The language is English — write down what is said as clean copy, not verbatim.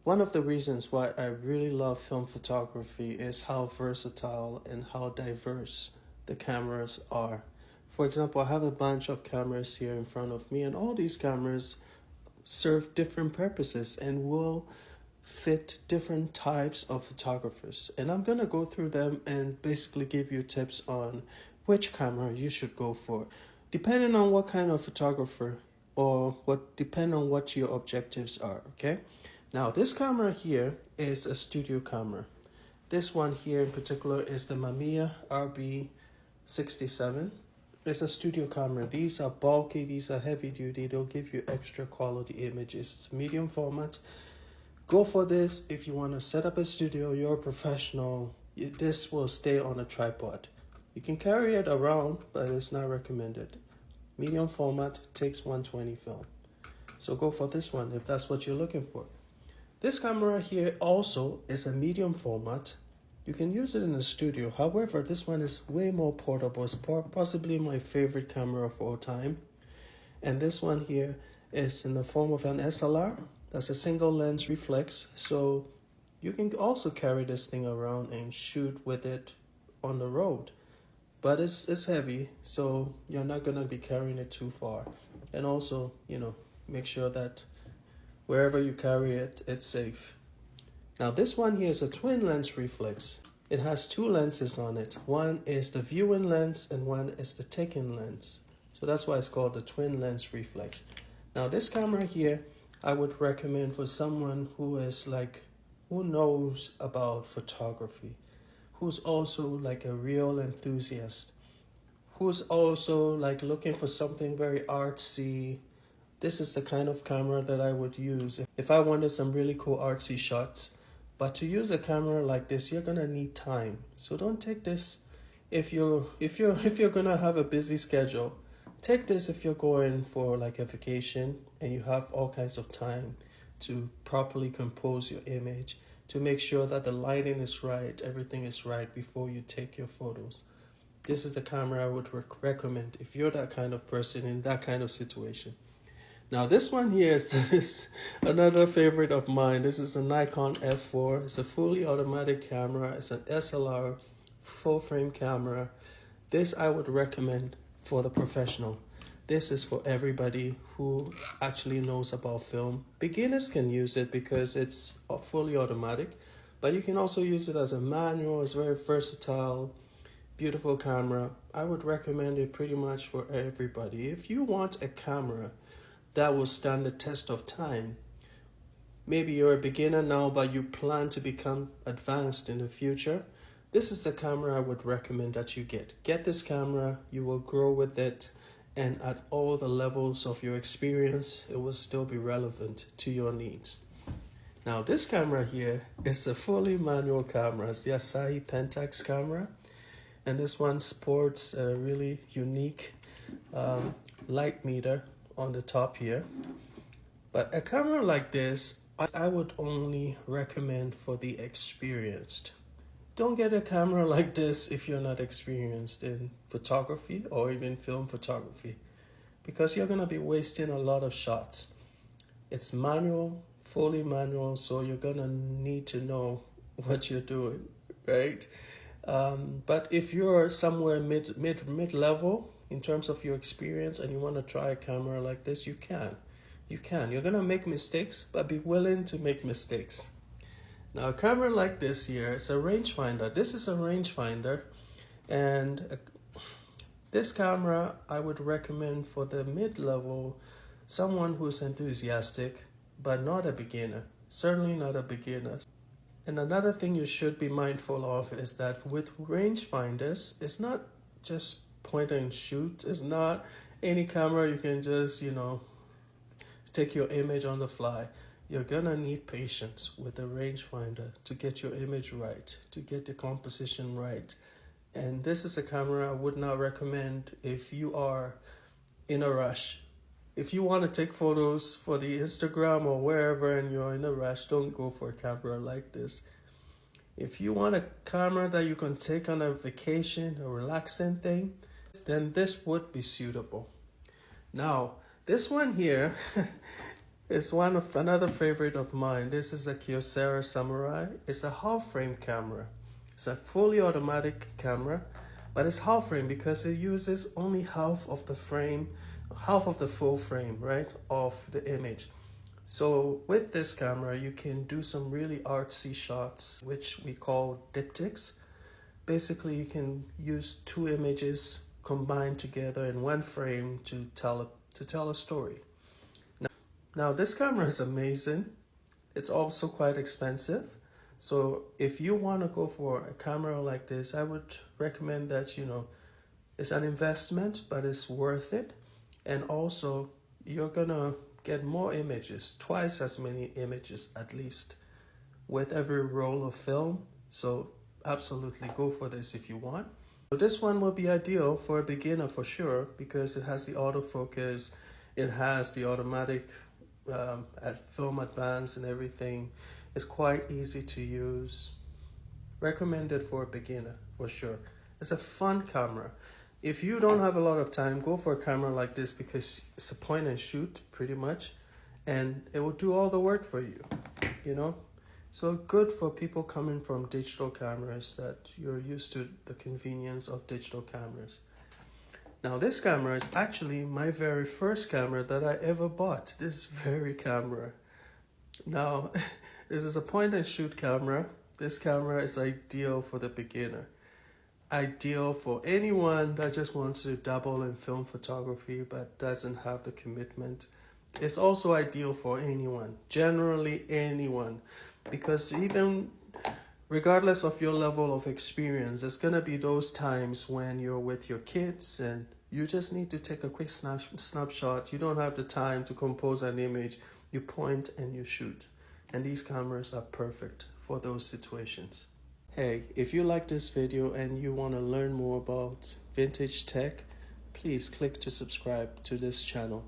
One of the reasons why I really love film photography is how versatile and how diverse the cameras are. For example, I have a bunch of cameras here in front of me, and all these cameras serve different purposes and will fit different types of photographers. And I'm going to go through them and basically give you tips on which camera you should go for, depending on what kind of photographer or depend on what your objectives are, okay? Now, this camera here is a studio camera. This one here in particular is the Mamiya RB67. It's a studio camera. These are bulky, these are heavy duty, they'll give you extra quality images. It's medium format. Go for this if you want to set up a studio, you're a professional. This will stay on a tripod. You can carry it around, but it's not recommended. Medium format, takes 120 film. So go for this one if that's what you're looking for. This camera here also is a medium format. You can use it in the studio. However, this one is way more portable. It's possibly my favorite camera of all time. And this one here is in the form of an SLR. That's a single lens reflex. So you can also carry this thing around and shoot with it on the road. But it's heavy, so you're not going to be carrying it too far. And also, make sure that wherever you carry it, it's safe. Now this one here is a twin lens reflex. It has two lenses on it. One is the viewing lens and one is the taking lens. So that's why it's called the twin lens reflex. Now this camera here, I would recommend for someone who knows about photography, who's also like a real enthusiast, who's also like looking for something very artsy. This is the kind of camera that I would use if I wanted some really cool artsy shots. But to use a camera like this, you're gonna need time. So don't take this if you're gonna have a busy schedule. Take this if you're going for like a vacation and you have all kinds of time to properly compose your image, to make sure that the lighting is right, everything is right before you take your photos. This is the camera I would recommend if you're that kind of person in that kind of situation. Now this one here is another favorite of mine. This is the Nikon F4. It's a fully automatic camera. It's an SLR full frame camera. This I would recommend for the professional. This is for everybody who actually knows about film. Beginners can use it because it's fully automatic, but you can also use it as a manual. It's very versatile, beautiful camera. I would recommend it pretty much for everybody. If you want a camera that will stand the test of time, maybe you're a beginner now, but you plan to become advanced in the future, this is the camera I would recommend that you get. Get this camera, you will grow with it, and at all the levels of your experience, it will still be relevant to your needs. Now this camera here is a fully manual camera. It's the Asahi Pentax camera, and this one sports a really unique light meter on the top here. But a camera like this, I would only recommend for the experienced. Don't get a camera like this if you're not experienced in photography or even film photography, because you're going to be wasting a lot of shots. It's manual, fully manual, so you're going to need to know what you're doing, right? But if you're somewhere mid-level in terms of your experience and you want to try a camera like this, you can. You're going to make mistakes, but be willing to make mistakes. Now, a camera like this here, it's a rangefinder. This is a rangefinder, and this camera I would recommend for the mid-level, someone who's enthusiastic, but not a beginner. Certainly not a beginner. And another thing you should be mindful of is that with rangefinders, it's not just point and shoot. It's not any camera you can just, take your image on the fly. You're gonna need patience with the rangefinder to get your image right, to get the composition right. And this is a camera I would not recommend if you are in a rush. If you want to take photos for the Instagram or wherever and you're in a rush, don't go for a camera like this. If you want a camera that you can take on a vacation, a relaxing thing, then this would be suitable. Now, this one here It's one of another favorite of mine. This is a Kyocera Samurai. It's a half frame camera. It's a fully automatic camera, but it's half frame because it uses only half of the frame, half of the full frame, right, of the image. So with this camera, you can do some really artsy shots, which we call diptychs. Basically, you can use two images combined together in one frame to tell a story. Now this camera is amazing. It's also quite expensive. So if you want to go for a camera like this, I would recommend that, it's an investment, but it's worth it. And also you're gonna get more images, twice as many images at least, with every roll of film. So absolutely go for this if you want. So this one will be ideal for a beginner for sure, because it has the autofocus, it has the automatic at film advance and everything. It's quite easy to use. Recommended for a beginner for sure. It's a fun camera. If you don't have a lot of time, go for a camera like this, because it's a point and shoot pretty much, and it will do all the work for you, So good for people coming from digital cameras, that you're used to the convenience of digital cameras. Now this camera is actually my very first camera that I ever bought, this very camera. Now, this is a point and shoot camera. This camera is ideal for the beginner. Ideal for anyone that just wants to dabble in film photography but doesn't have the commitment. It's also ideal for anyone, generally anyone, because even regardless of your level of experience, there's going to be those times when you're with your kids and you just need to take a quick snapshot. You don't have the time to compose an image. You point and you shoot. And these cameras are perfect for those situations. Hey, if you like this video and you want to learn more about vintage tech, please click to subscribe to this channel.